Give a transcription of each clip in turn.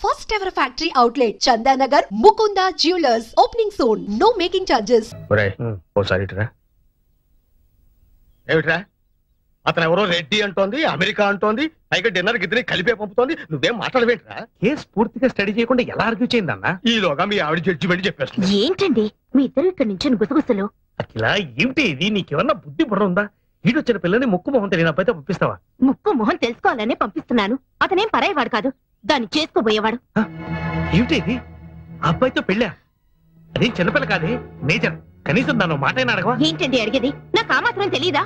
First ever factory outlet, Chandanagar, Mukunda Jewelers, opening soon. No making charges. ఓసారి ఇటురా. ఏమిట్రా అతను ఎవరో రెడ్డి అంటోంది, అమెరికా అంటోంది, పైగా డిన్నర్ గిద్దరి కలిపే పంపుతోంది. నువ్వేం మాట్లాడవేంట్రా? కేసు పూర్తిగా స్టడీ చేయకుండా ఎలా ఆర్గ్యూ చేయిందన్నా? ఈలోగా మీ ఆవిడ జడ్జిమెంట్ చెప్పేస్తుంది. ఏంటండి మీ ఇద్దరు ఇక్కడ నుంచి గుసగుసలు? అఖిలా ఏమిటి ఇది? నీకేమన్నా బుద్ధి బుర్ర ఉందా? ఈడొచ్చిన పిల్లని ముక్కు మొహం తెలియని అబ్బాయితో పంపిస్తావా? ముక్కు మొహం తెలుసుకోవాలనే పంపిస్తున్నాను. అతనేం పరాయవాడు కాదు, దాన్ని చేసుకోబోయేవాడు. ఏమిటి ఇది? అబ్బాయితో పెళ్ళా? అదేం చిన్నపిల్ల కాదే, మేజర్. కనీసం దాని మాటైనా అడగవా? ఏంటండి అడిగేది? నాకు ఆ మాత్రం తెలీదా?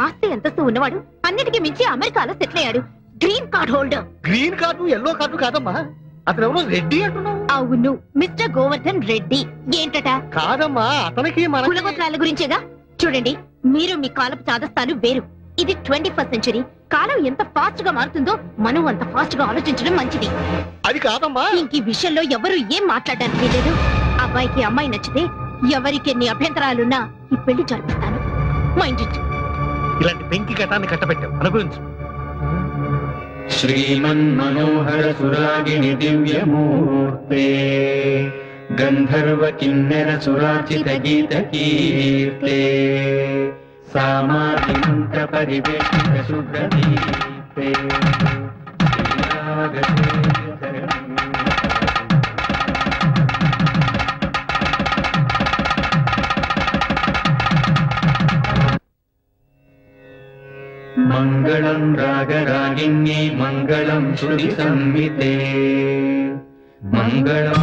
ఆస్తి అంతస్తు ఉన్నవాడు, అన్నిటికీ మించి అమెరికాలో సెటిల్ అయ్యాడు. Green card holder. Green card yellow card కాదమ్మా, అతను ఎవరో రెడ్డి అంటున్నావు. అవును, మిస్టర్ గోవర్ధన్ రెడ్డి. ఏంటట? కాదమ్మా, అతనికి మన కులగోత్రాల గురించేగా. చూడండి, మీరు మీ కాలపు చాదస్తాలు వేరు. ఇది 21st సెంచరీ. కాలం ఎంత ఫాస్ట్ గా మారుతుందో మనం అంత ఫాస్ట్ గా ఆలోచించడం మంచిది. అది కాదమ్మా. ఇంక ఈ విషయంలో ఎవరు ఏం మాట్లాడడానికి లేదు. అబ్బాయికి అమ్మాయి నచ్చితే ఎవరికి ఎన్ని అభ్యంతరాలున్నా ఈ పెళ్లి జరిపిస్తాను. Mind it. ఇలాంటి పెంకి ఘటాన్ని కట్టబెట్టాం, అనుభవించు. శ్రీమన్ మనోహర సురాగిణి దివ్యమూర్తే గంధర్వ కిన్నెర సురాచిత గీత కీర్తే సామాధి మంత్ర పరివేష్టిత శుభ్రదీప్తే మంగళం రాగరాగిణ్యై మంగళం శృతి సంహితే మంగళం.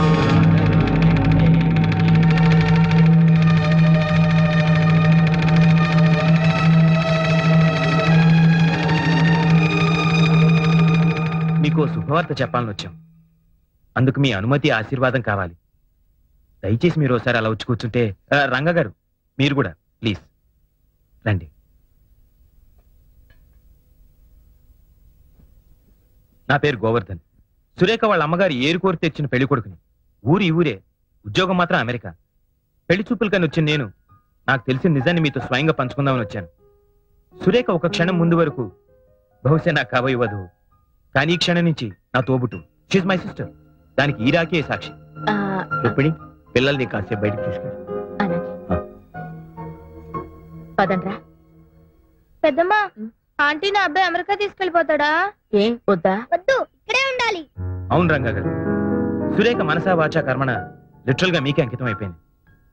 మీకు శుభవార్త చెప్పాలని వచ్చాం. అందుకు మీ అనుమతి, ఆశీర్వాదం కావాలి. దయచేసి మీరు ఒకసారి అలా వచ్చి కూర్చుంటే. రంగ గారు మీరు కూడా ప్లీజ్ రండి. నా పేరు గోవర్ధన్. సురేఖ వాళ్ళ అమ్మగారు ఏరుకోరి తెచ్చిన పెళ్లి కొడుకుని. ఊరి ఊరే, ఉద్యోగం మాత్రం అమెరికా. పెళ్లి చూపులకని వచ్చిన నేను నాకు తెలిసిన నిజాన్ని మీతో స్వయంగా పంచుకుందామని వచ్చాను. సురేఖ ఒక క్షణం ముందు వరకు బహుశా నాకు కాబోయే వధువు, కానీ ఈ క్షణం నుంచి నా తోబుట్టు. She's my sister. దానికి ఈ రాకే సాక్షి. రుక్మిణి, పిల్లల్ని కాసేపు బయటకు తీసుకెళ్ళి. పదండ్రా. పెద్దమ్మా, ఆంటీ నా అబ్బాయి అమెరికా తీసుకెళ్లిపోతాడా? ఏం వద్దా? వద్దు, ఇక్కడే ఉండాలి. అవును రంగా గారు, సురేఖ మనసా వాచా కర్మణ లిటరల్ గా మీకే అంకితం అయిపోయింది.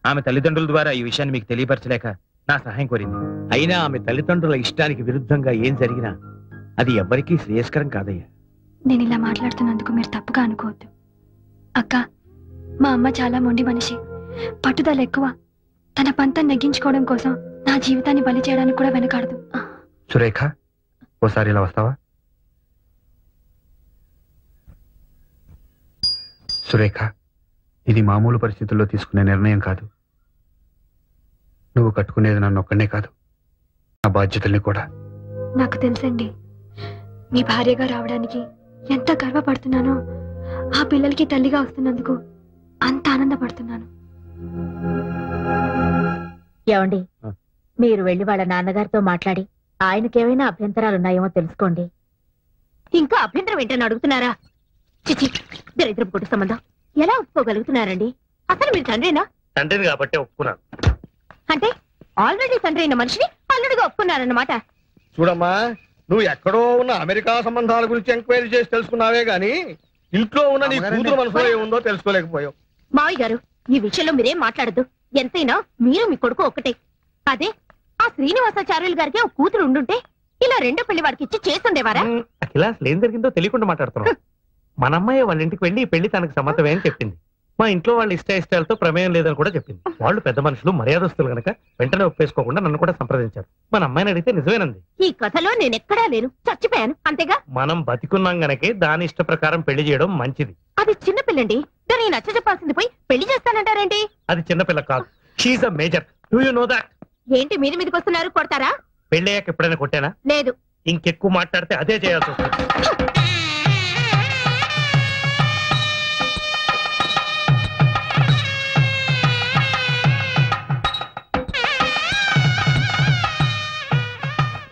ఆమె తల్లిదండ్రుల ద్వారా ఈ విషయాన్ని మీకు తెలియపరచలేక నా సహాయం కోరింది. అయినా ఆమె తల్లిదండ్రుల ఇష్టానికి విరుద్ధంగా ఏం జరిగినా అది ఎవ్వరికీ శ్రేయస్కరం కాదయ్యా. నేను ఇలా మాట్లాడుతున్నందుకు మీరు తప్పుగా అనుకోవద్దు. అక్క, మా అమ్మ చాలా మొండి మనిషి, పట్టుదల ఎక్కువ. తన పంతం నెగ్గించుకోవడం కోసం నా జీవితాన్ని బలి చేయడానికి కూడా వెనకాడదు. సురేఖ, ఓసారి ఇలా వస్తావా? సురేఖ, ఇది మామూలు పరిస్థితుల్లో తీసుకునే నిర్ణయం కాదు. నువ్వు కట్టుకునేది నన్ను ఒక్కనే కాదు, నా బాధ్యతల్ని కూడా. నాకు తెలుసండి, మీ భార్యగా రావడానికి ఎంత గర్వపడుతున్నానో, ఆ పిల్లలకి తల్లిగా వస్తున్నందుకు అంత ఆనందపడుతున్నాను. ఏమండి, మీరు వెళ్లి వాళ్ళ నాన్నగారితో మాట్లాడి ఆయనకేమైనా అభ్యంతరాలున్నాయేమో తెలుసుకోండి. ఇంకా అభ్యంతరం ఏంటని అడుగుతున్నారా? చిచి, దరిద్రపు కొట్టు సంబంధం. ఎలా ఒప్పుకోగలుగుతున్నారండి? అసలు మీరు తండ్రేనా? తండ్రిని కాబట్టి ఒప్పుకున్నాను. అంటే ఆల్రెడీ తండ్రి అయిన మనిషిని అల్లుడిగా ఒప్పుకున్నారన్నమాట. చూడమ్మా, నువ్వు ఎక్కడో ఉన్న అమెరికా సంబంధాల గురించి ఎంక్వైరీ చేసి తెలుసుకున్నావే గాని ఇంట్లో ఉన్న నీ కూతురు మనసులో ఏముందో తెలుసుకోలేకపోయావు. మావయ్య గారు, ఈ విషయంలో మీరేం మాట్లాడద్దు. ఎంతైనా మీరు మీ కొడుకు ఒక్కటే. అదే ఆ శ్రీనివాసాచార్యులు గారికి ఒక కూతురు ఉండుంటే ఇలా రెండో పెళ్లి వాడికి ఇచ్చి చేస్తుండేవారా? అఖిల, ఏం జరిగిందో తెలియకుండా మాట్లాడుతున్నావు. మన అమ్మాయి వాళ్ళ ఇంటికి వెళ్ళి ఈ పెళ్లి తనకు సమ్మతమే అని చెప్పింది. మా ఇంట్లో వాళ్ళ ఇష్టాలతో ప్రమేయం లేదని కూడా చెప్పింది. వాళ్ళు పెద్ద మనుషులు, మర్యాదస్తులు గనక వెంటనే ఒప్పేసుకోకుండా నన్ను కూడా సంప్రదించారు. మన అమ్మాయిని అడిగితే నిజమేనంది. ఈ కథలో నేనెక్కడా లేను, చచ్చిపోయాను అంతేగా. మనం బతికున్నాం గనకే దాని ఇష్ట ప్రకారం పెళ్లి చేయడం మంచిది. అది చిన్నపిల్లండి, దాన్ని నచ్చ చెప్పాల్సింది పోయి పెళ్లి చేస్తానంటారేంటి? అది చిన్నపిల్ల కాదు, she's a major. Do you know that? ఏంటి మీద మీదకి వస్తున్నారు? కొడతారా? పెళ్ళయ్యాక ఎప్పుడైనా కొట్టానా? లేదు. ఇంకెక్కువ మాట్లాడితే అదే చేయాల్సి వస్తుంది.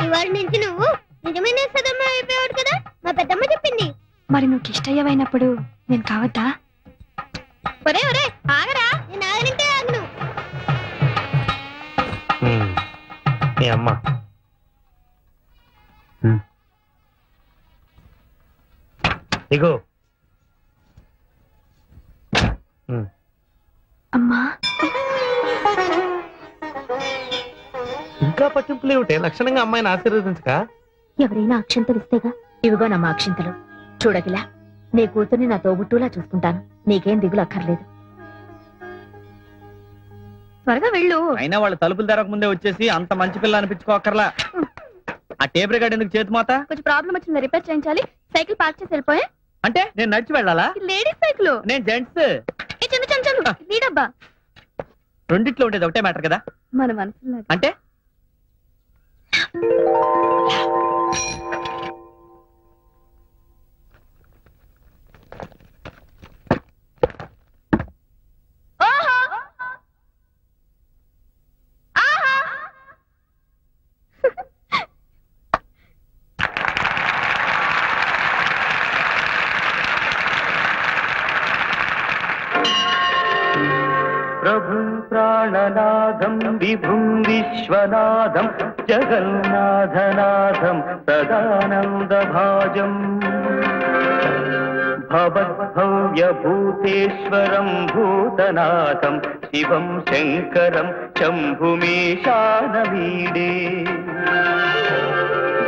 ఇవాళ నుంచి నువ్వు నిజమైన సదమ్మ అయిపోయాడు కదా, మా పెద్దమ్మ చెప్పింది. మరి నువ్వు ఇష్టయ్యవైన ఇప్పుడు నేను కావద్దా? ఒరే ఒరే ఆగరా, నేను ఆగనంటే ఆగను. మీ అమ్మ ఇగో. అమ్మా ఇంకా పట్టింపులు ఏమిటే? లక్షణంగా అమ్మాయిని ఆశీర్వదించక. ఎవరైనా అక్షంతలు ఇస్తేగా. ఇవిగో నమ్మ అక్షింతలు. చూడగిలా, నీ కూతుర్ని నా తోబుట్టులా చూసుకుంటాను. నీకేం దిగులు అక్కర్లేదు. త్వరగా వెళ్ళు. అయినా వాళ్ళు తలుపులు తెరక ముందే వచ్చేసి అంత మంచి పిల్ల అనిపించుకోకర్లా. ఆ టేప్ రికార్డ్ ఎందుకు చేతి మాత? కొంచెం ప్రాబ్లం వచ్చింది, రిపేర్ చేయించాలి. సైకిల్ పార్క్ చేసి వెళ్ళిపోయా. అంటే నేను నడిచి వెళ్ళాలా? లేడీస్ సైకిల్, నేను జెంట్స్. నీడబ్బా. రెండిట్లో ఉండేది ఒకటే మ్యాటర్ కదా. మన మనసులో అంటే ప్రభుం ప్రాణనాథం విభుం విశ్వనాథం జగన్నాథనాథం సదానందభాజం భవద్భవ్యభూతేశ్వరం భూతనాథం శివం శంకరం శంభుమీశానమీడే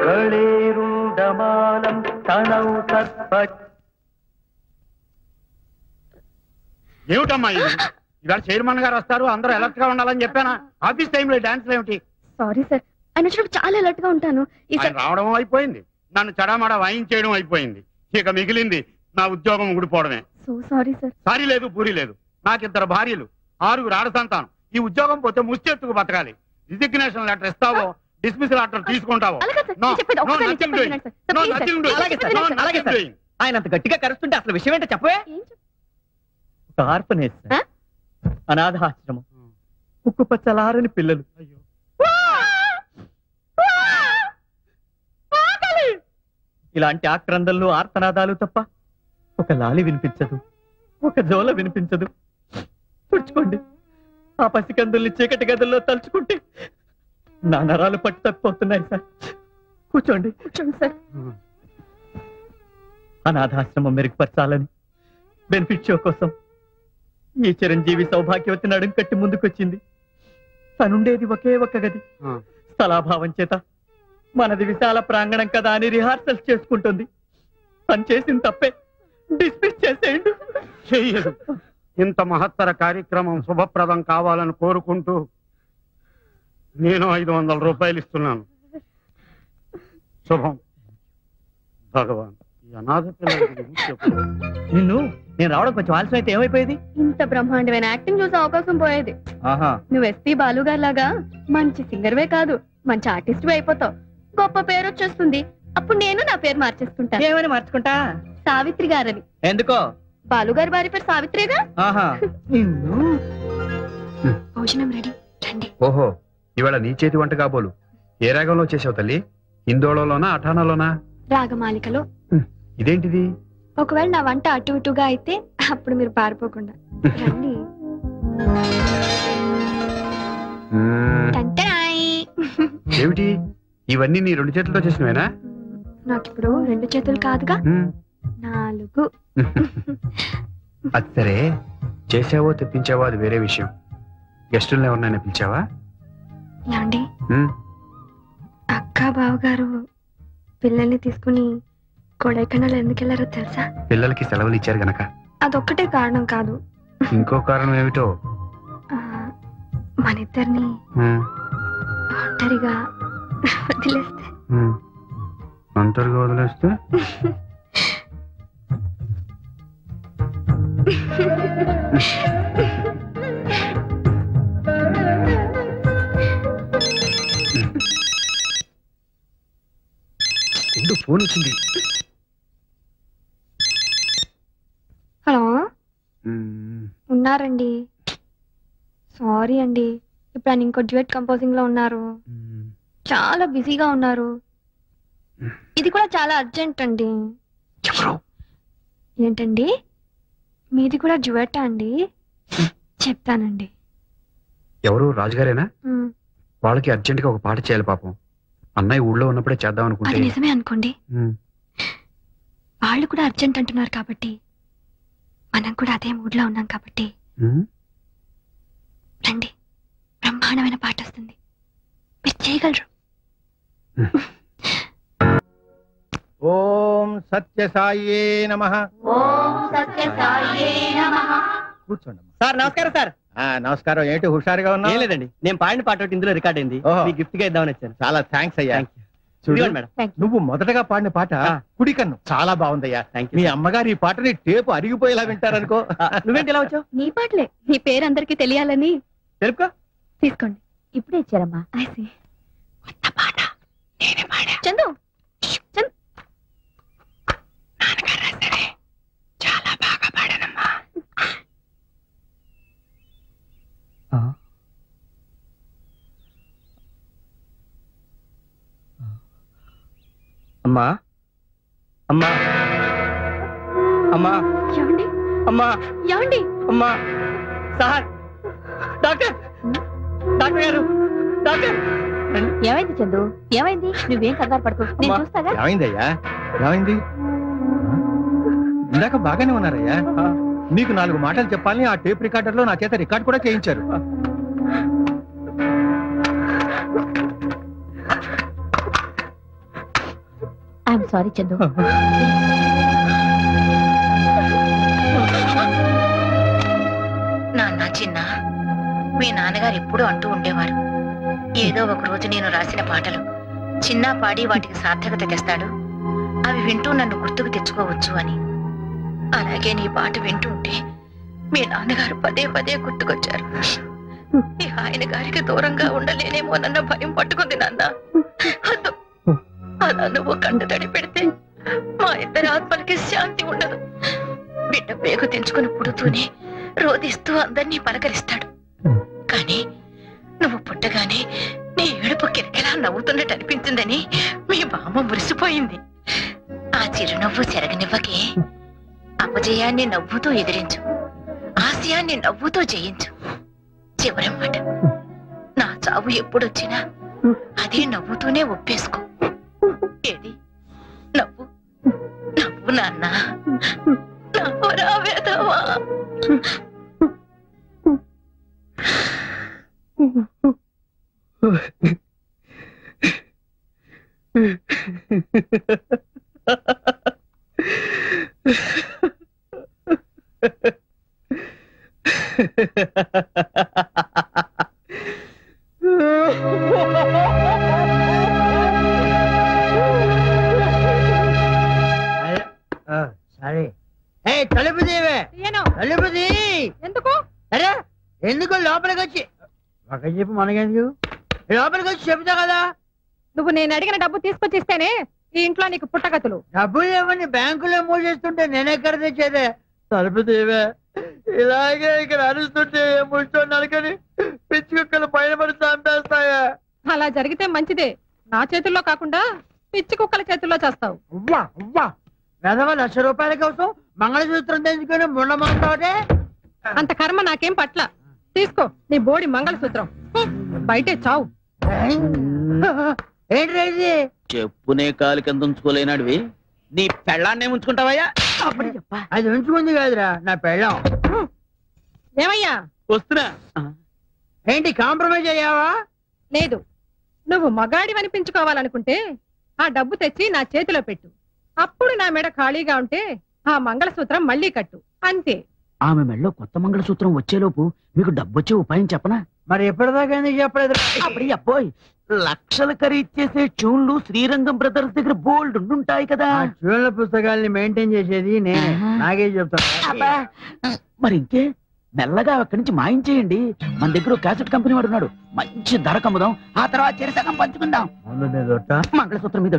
గళేరుండమాలం తనౌ సర్ప. ఏమిటమ్మా ఇది? ఇవాళ చైర్మన్ గారు వస్తారు, అందరూ అలర్ట్ గా ఉండాలని చెప్పానా? ఆఫీస్ టైంలో డాన్స్ ఏమిటి? సారీ సార్, ఆయన వచ్చినప్పుడు చాలా అలర్ట్ గా ఉంటాను. ఆయన రావడం అయిపోయింది, నన్ను చడామడా వాయించేయడం అయిపోయింది. ఇక మిగిలింది నా ఉద్యోగం ఊడిపోవడమే. So sorry sir. సారీ లేదు, పూరి లేదు. నాకిద్దరు భార్యలు, 6 ఆడ సంతానం. ఈ ఉద్యోగం పోతే ముష్టెత్తుకు బతకాలి. రిజిగ్నేషన్ లెటర్ ఇస్తావో, డిస్మిసల్ లెటర్ తీసుకుంటావో. ఆయన అంత గట్టిగా కరుస్తుంటే అసలు విషయం ఏంటో చెప్పవే. ఒక ఆర్ఫనేజ్, అనాథాశ్రమం, ఉక్కుపచ్చలారని పిల్లలు. ఇలాంటి ఆక్రందనలు, ఆర్తనాదాలు తప్ప ఒక లాలి వినిపించదు, ఒక జోల వినిపించదు. తుడుచుకోండి. ఆ పసికందుల్ని చీకటి గదుల్లో తలుచుకుంటే నా నరాలు పట్టు తప్పిపోతున్నాయి సార్. కూర్చోండి. కూర్చోండి సార్. అనాథాశ్రమం మెరుగుపరచాలని బెనిఫిట్ షో కోసం ఈ చిరంజీవి సౌభాగ్యవతి నడుం కట్టి ముందుకొచ్చింది. తనుండేది ఒకే ఒక్క గది. స్థలాభావం చేత మనది విశాల ప్రాంగణం కదా అని రిహార్సల్స్ చేసుకుంటుంది. తను చేసిన తప్పే, డిస్మిస్ చేసేయండి. చెయ్యదు. ఇంత మహత్తర కార్యక్రమం శుభప్రదం కావాలని కోరుకుంటూ నేను 500 రూపాయలు ఇస్తున్నాను. శుభం. భగవాన్, ఈ అనాథ పిల్లలకి చెప్పు. నిన్ను నేను రావడం కొంచెం ఆలస్యం అయితే ఏమైపోయేది? ఇంత బ్రహ్మాండమైన యాక్టింగ్ చూసే అవకాశం పోయేది. నువ్వు ఎస్పీ బాలుగారు లాగా మంచి సింగర్వే కాదు, మంచి ఆర్టిస్ట్ అయిపోతావు. గొప్ప పేరు వచ్చేస్తుంది. అప్పుడు నేను నా పేరు మార్చేసుకుంటా. ఏమని మార్చుకుంటా? సావిత్రి గారని. ఎందుకో? బాలుగారి భార్య పేరు సావిత్రిగా. భోజనం రెడీ, రండి. ఓహో, ఇవాళ నీ చేతి వంట కాబోలు. ఏ రాగంలో చేసావు తల్లి? హిందోళలోనా, అఠానాలోనా? రాగమాలికలో. ఇదేంటిది? ఒకవేళ నా వంట అటు ఇటుగా అయితే అప్పుడు మీరు పారిపోకుండా రండి. ఏమిటి ఇవన్నీ నీ 2 చేతులతో చేసినవేనా? నాకిప్పుడు 2 చేతులు కాదుగా, 4. అది సరే, చేసావో తెప్పించావో అది వేరే విషయం. గెస్టులను ఎవరినైనా పిలిచావా? ఏమండి, అక్క బావగారు పిల్లల్ని తీసుకుని కొడైకెనాల్ ఎందుకు వెళ్ళారో తెలుసా? పిల్లలకి సెలవులు ఇచ్చారు గనక. అదొక్కటే కారణం కాదు, ఇంకో కారణం ఏమిటో? మన ఇద్దరిని ఒంటరిగా వదిలేస్తే. ఒంటరిగా వదిలేస్తే? ఫోన్ వచ్చింది. హలో, ఉన్నారండి? సారీ అండి, ఇప్పుడు ఆయన ఇంకో డ్యూయట్ కంపోజింగ్ లో ఉన్నారు. చాలా బిజీగా ఉన్నారు. ఇది కూడా చాలా అర్జెంట్ అండి. ఏంటండి మీది కూడా డ్యూయట్టా అండి? చెప్తానండి. ఎవరు రాజుగారేనా? ఉమ్, వాళ్ళకి అర్జెంట్ గా ఒక పాట చేయాలి పాపం. అన్నయ్య ఊళ్ళో ఉన్నప్పుడే చేద్దాం అది అనుకుంటే. నిజమే అనుకోండి. ఉమ్. వాళ్ళు కూడా అర్జెంట్ అంటున్నారు కాబట్టి మనం కూడా అదే మూడ్ లో ఉన్నాం కాబట్టి ఉమ్. రండి, బ్రహ్మాండమైన పాట వస్తుంది, మీరు చేయగలరు. ఓం సత్యసాయే నమః. కూర్చోండి. సార్ నమస్కారం సార్. నమస్కారం. ఏంటి హుషారుగా ఉన్నా? ఏం లేదండి, నేను పాడిన పాట ఒకటి ఇందులో రికార్డ్ అయింది, ఓహో. మీ గిఫ్ట్ గా ఇద్దామని వచ్చాను. చాలా థ్యాంక్స్ అయ్యా. Thank you. చూడు, ఇదిగోండి మేడం. నువ్వు మొదటగా పాడిన పాట కుడి కన్ను చాలా బాగుందయ్యా. మీ అమ్మగారు ఈ పాటని టేపు అరిగిపోయేలా వింటారనుకో. నువ్వేంటి ఇలా వచ్చావు? నీ పాటలే, మీ పేరు అందరికి తెలియాలని. తెలుపుకో. తీసుకోండి. ఇప్పుడే ఇచ్చారమ్మా. కొత్త పాట నేనే పాడా. చందు, చందు. నాన్నగారు రాశారే, చాలా బాగా పాడానమ్మా. అమ్మా అమ్మా అమ్మా ఏమండి? అమ్మా ఏమండి? అమ్మా సార్, డాక్టర్ డాక్టర్ గారు, డాక్టర్. ఏమైంది చందు? ఏమైంది? నువ్వేం కంగారు పడుకో, నేను అమ్మా. చూస్తాగా. ఏమైందయ్యా? ఏమైంది? ఇందాక బాగానే ఉన్నారయ్యా. మీకు 4 మాటలు చెప్పాలని ఆ టేప్ రికార్డర్ లో నా చేత రికార్డ్ కూడా చేయించారు. I'm sorry Chandu. నాన్న చిన్న, మీ నాన్నగారు ఎప్పుడూ అంటూ ఉండేవారు, ఏదో ఒక రోజు నేను రాసిన పాటలు చిన్న పాడి వాటికి సార్థకత తెస్తాడు, అవి వింటూ నన్ను గుర్తుకు తెచ్చుకోవచ్చు అని. అలాగే నీ పాట వింటూ ఉంటే మీ నాన్నగారు పదే పదే గుర్తుకొచ్చారు. ఈ ఆయన గారికి దూరంగా ఉండలేనేమోనన్న భయం పట్టుకుంది నాన్న. వద్దు, అలా నువ్వు కంట తడి పెడితే మా ఇద్దరి ఆత్మలకి శాంతి ఉండదు. బిడ్డ పేగు తెంచుకుని పుడుతూనే రోధిస్తూ అందరినీ పలకరిస్తాడు. కానీ నువ్వు పుట్టగానే నీ ఏడుపు కిరకిలా నవ్వుతున్నట్టు అనిపించిందని మీ బామ్మ మురిసిపోయింది. ఆ చిరునవ్వు చెరగనివ్వకే. అపజయాన్ని నవ్వుతూ ఎదిరించు, ఆశయాన్ని నవ్వుతూ జయించు. చివరి మాట, నా చావు ఎప్పుడొచ్చినా అదే నవ్వుతూనే ఒప్పేసుకో. ఏది? నవ్వు నవ్వు నాన్న, నవ్వురా వేదవా. సరే, తలుపు తీవే. తలుపు తీ. ఎందుకు? అరే ఎందుకు? లోపలికి వచ్చి ఒక చెప్పు, మనకెందుకు? లోపలికి వచ్చి చెబుతా కదా. నువ్వు నేను అడిగిన డబ్బు తీసుకొచ్చిస్తేనే ఈ ఇంట్లో నీకు పుట్టగతులు. డబ్బులు ఏమని బ్యాంకులో మూసేస్తుంటే నేనెక్కడ తెచ్చేదే? తలుపు తీవే. ఇలాగే ఇక్కడ అరుస్తుంటే ముట్టున్నాను కానీ పిచ్చి కుక్కలు పైన పడి చంపేస్తాయా? అలా జరిగితే మంచిదే, నా చేతుల్లో కాకుండా పిచ్చి కుక్కల చేతుల్లో చేస్తావు. అవ్వా అవ్వా, వెధవ 1,00,000 రూపాయల కోసం మంగళసూత్రం తెచ్చుకొని ముండమంటావుటే. అంత కర్మ నాకేం పట్ల. తీసుకో నీ బోడి మంగళసూత్రం, బయటే చావు. ఏంటి చెప్పునే కాలు కింద ఉంచుకోలేనాడివి నీ పెళ్ళాన్నే ఉంచుకుంటావయ్యా? అది ఉంచుకుంది కాదురా నా పెళ్ళం. ఏమయ్యా? వస్తున్నా. ఏంటి కాంప్రమైజ్ అయ్యావా? లేదు, నువ్వు మగాడి అనిపించుకోవాలనుకుంటే ఆ డబ్బు తెచ్చి నా చేతిలో పెట్టు. అప్పుడు నా మెడ ఖాళీగా ఉంటే ఆ మంగళసూత్రం మళ్ళీ కట్టు, అంతే. ఆమె మెడలో కొత్త మంగళసూత్రం వచ్చేలోపు మీకు డబ్బొచ్చే ఉపాయం చెప్పనా? మరి ఎప్పటిదాకా ఎందుకు చెప్పలేదు? అప్పుడు అబ్బోయ్, లక్షల ఖరీదు చేసే ట్యూన్లు శ్రీరంగం బ్రదర్స్ దగ్గర బోల్డ్ ఉండుంటాయి కదా. ట్యూన్ల పుస్తకాల్ని మెయింటైన్ చేసేది నేనే. నాకే చెప్తాను. మరి ఇంకే మెల్లగా అక్కడి నుంచి మాయించేయండి. మన దగ్గర క్యాసెట్ కంపెనీ వాడు ఉన్నాడు, మంచి ధర కమ్ముదాం, ఆ తర్వాత చెరసగం పంచుకుందాం. ముందు మీద మంగళసూత్రం మీద